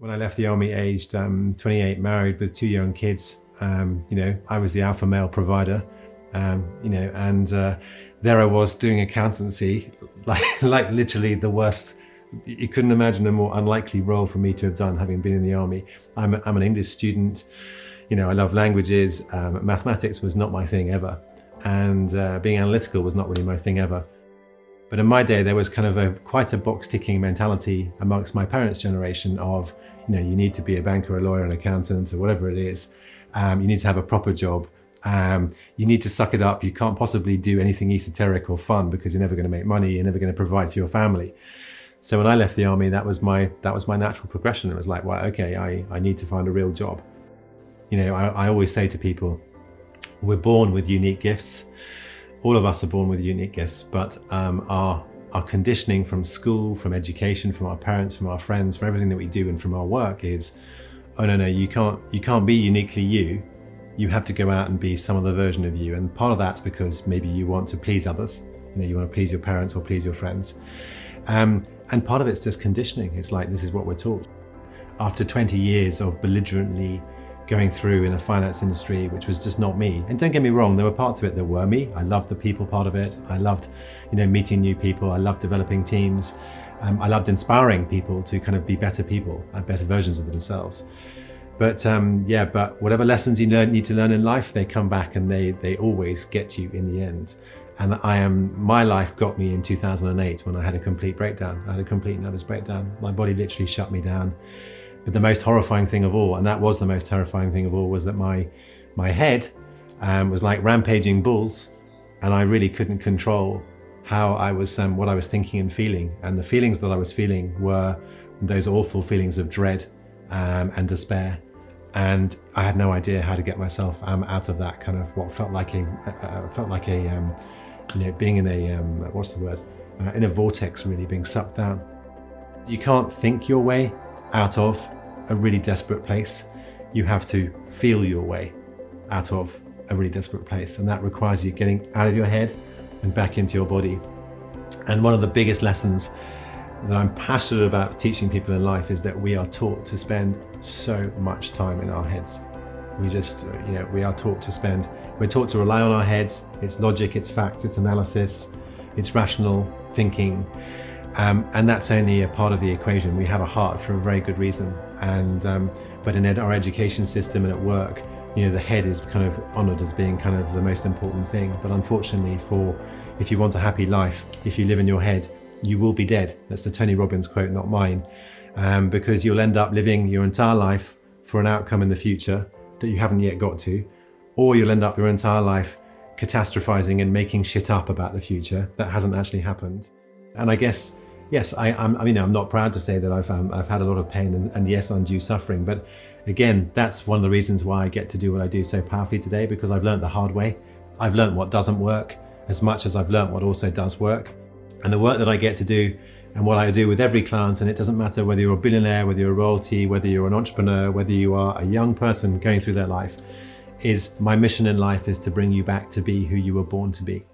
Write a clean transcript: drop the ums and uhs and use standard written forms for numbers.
When I left the army aged 28, married with 2 young kids, I was the alpha male provider, and there I was doing accountancy, like literally the worst. You couldn't imagine a more unlikely role for me to have done, having been in the army. I'm an English student. I love languages. Mathematics was not my thing ever, and being analytical was not really my thing ever. But in my day, there was kind of quite a box-ticking mentality amongst my parents' generation of, you need to be a banker, a lawyer, an accountant, or whatever it is. You need to have a proper job. You need to suck it up. You can't possibly do anything esoteric or fun because you're never going to make money. You're never going to provide for your family. So when I left the army, that was my natural progression. It was like, well, okay, I need to find a real job. I always say to people, we're born with unique gifts. All of us are born with unique gifts, but our conditioning from school, from education, from our parents, from our friends, from everything that we do and from our work is, oh no, you can't be uniquely you. You have to go out and be some other version of you. And part of that's because maybe you want to please others. You want to please your parents or please your friends. And part of it's just conditioning. It's like, this is what we're taught. After 20 years of belligerently going through in a finance industry, which was just not me. And don't get me wrong, there were parts of it that were me. I loved the people part of it. I loved, meeting new people. I loved developing teams. I loved inspiring people to kind of be better people and better versions of themselves. But but whatever lessons you need to learn in life, they come back and they always get you in the end. And my life got me in 2008 when I had a complete breakdown. I had a complete nervous breakdown. My body literally shut me down. But the most horrifying thing of all, and that was the most terrifying thing of all, was that my head was like rampaging bulls, and I really couldn't control how I was, what I was thinking and feeling. And the feelings that I was feeling were those awful feelings of dread and despair. And I had no idea how to get myself out of that kind of what felt like a being in a in a vortex, really being sucked down. You can't think your way out of a really desperate place. You have to feel your way out of a really desperate place, and that requires you getting out of your head and back into your body. And one of the biggest lessons that I'm passionate about teaching people in life is that we are taught to spend so much time in our heads. We're taught to rely on our heads. It's logic, it's facts, it's analysis, it's rational thinking. And that's only a part of the equation. We have a heart for a very good reason. But in our education system and at work, the head is kind of honored as being kind of the most important thing. But unfortunately, if you want a happy life, if you live in your head, you will be dead. That's the Tony Robbins quote, not mine. Because you'll end up living your entire life for an outcome in the future that you haven't yet got to, or you'll end up your entire life catastrophizing and making shit up about the future that hasn't actually happened. And I guess, yes, I'm not proud to say that I've had a lot of pain and yes, undue suffering. But again, that's one of the reasons why I get to do what I do so powerfully today, because I've learned the hard way. I've learned what doesn't work as much as I've learned what also does work. And the work that I get to do and what I do with every client, and it doesn't matter whether you're a billionaire, whether you're a royalty, whether you're an entrepreneur, whether you are a young person going through their life, is my mission in life is to bring you back to be who you were born to be.